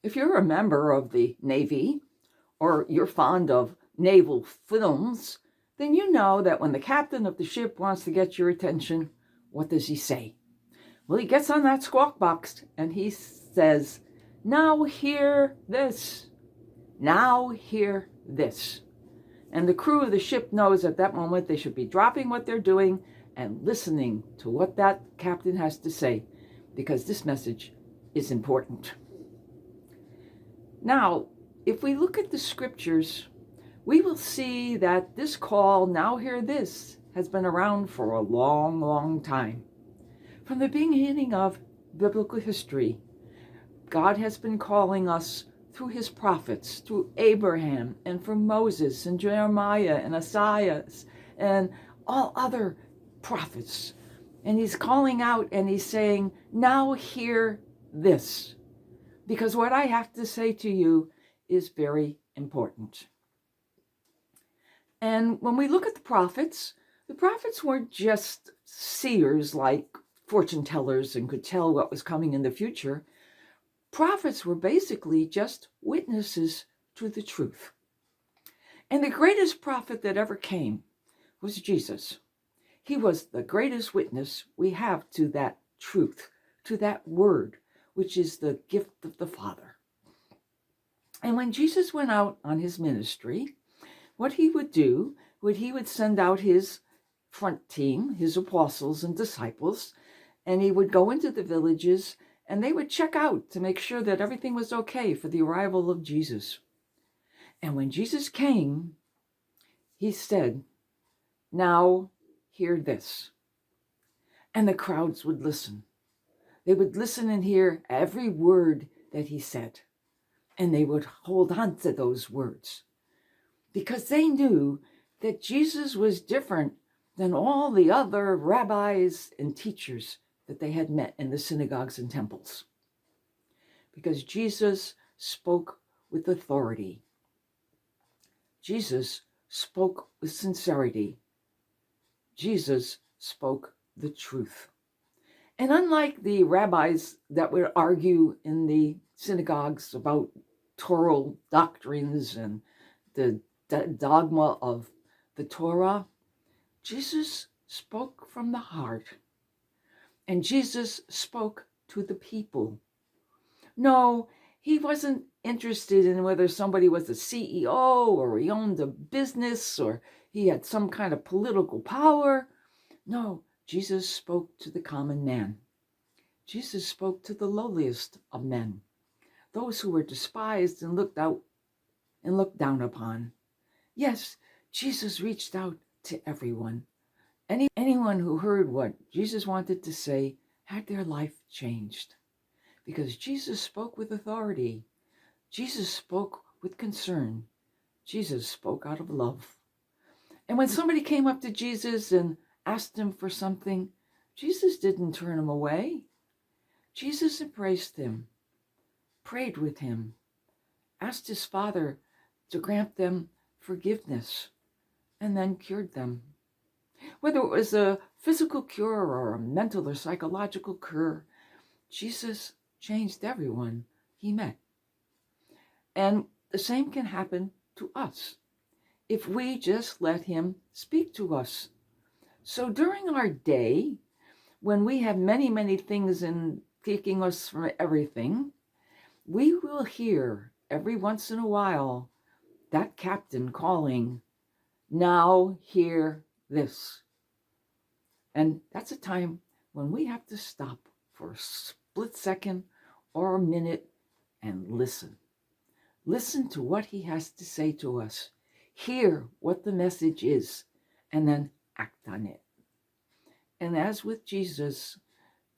If you're a member of the Navy or you're fond of naval films, then you know that when the captain of the ship wants to get your attention, what does he say? Well, he gets on that squawk box and he says, "Now hear this. Now hear this." And the crew of the ship knows at that moment they should be dropping what they're doing and listening to what that captain has to say, because this message is important. Now, if we look at the scriptures, we will see that this call, "Now hear this," has been around for a long, long time. From the beginning of biblical history, God has been calling us through his prophets, through Abraham and from Moses and Jeremiah and Isaiah and all other prophets. And he's calling out and he's saying, "Now hear this," because what I have to say to you is very important. And when we look at the prophets weren't just seers like fortune tellers and could tell what was coming in the future. Prophets were basically just witnesses to the truth. And the greatest prophet that ever came was Jesus. He was the greatest witness we have to that truth, to that word, which is the gift of the Father. And when Jesus went out on his ministry, what he would do, he would send out his front team, his apostles and disciples, and he would go into the villages and they would check out to make sure that everything was okay for the arrival of Jesus. And when Jesus came, he said, "Now hear this." And the crowds would listen. They would listen and hear every word that he said. And they would hold on to those words because they knew that Jesus was different than all the other rabbis and teachers that they had met in the synagogues and temples. Because Jesus spoke with authority. Jesus spoke with sincerity. Jesus spoke the truth. And unlike the rabbis that would argue in the synagogues about Torah doctrines and the dogma of the Torah, Jesus spoke from the heart. And Jesus spoke to the people. No, he wasn't interested in whether somebody was a CEO or he owned a business or he had some kind of political power. No, Jesus spoke to the common man. Jesus spoke to the lowliest of men, those who were despised and looked down upon. Yes, Jesus reached out to everyone. Anyone who heard what Jesus wanted to say had their life changed. Because Jesus spoke with authority. Jesus spoke with concern. Jesus spoke out of love. And when somebody came up to Jesus and asked him for something, Jesus didn't turn him away. Jesus embraced him, prayed with him, asked his Father to grant them forgiveness, and then cured them. Whether it was a physical cure or a mental or psychological cure, Jesus changed everyone he met. And the same can happen to us if we just let him speak to us. So during our day, when we have many, many things in taking us from everything, we will hear every once in a while that captain calling, "Now hear this." And that's a time when we have to stop for a split second or a minute and listen. Listen to what he has to say to us. Hear what the message is, and then act on it. And as with Jesus,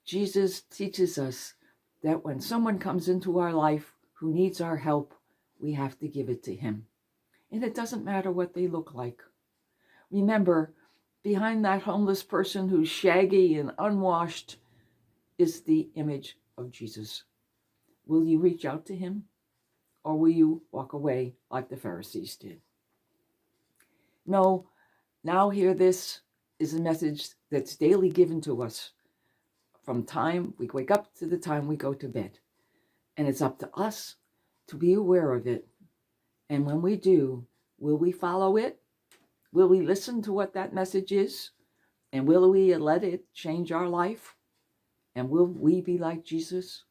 Jesus teaches us that when someone comes into our life who needs our help, we have to give it to him. And it doesn't matter what they look like. Remember, behind that homeless person who's shaggy and unwashed is the image of Jesus. Will you reach out to him? Or will you walk away like the Pharisees did? No, now hear this is a message that's daily given to us from time we wake up to the time we go to bed. And it's up to us to be aware of it. And when we do, will we follow it? Will we listen to what that message is? And will we let it change our life? And will we be like Jesus?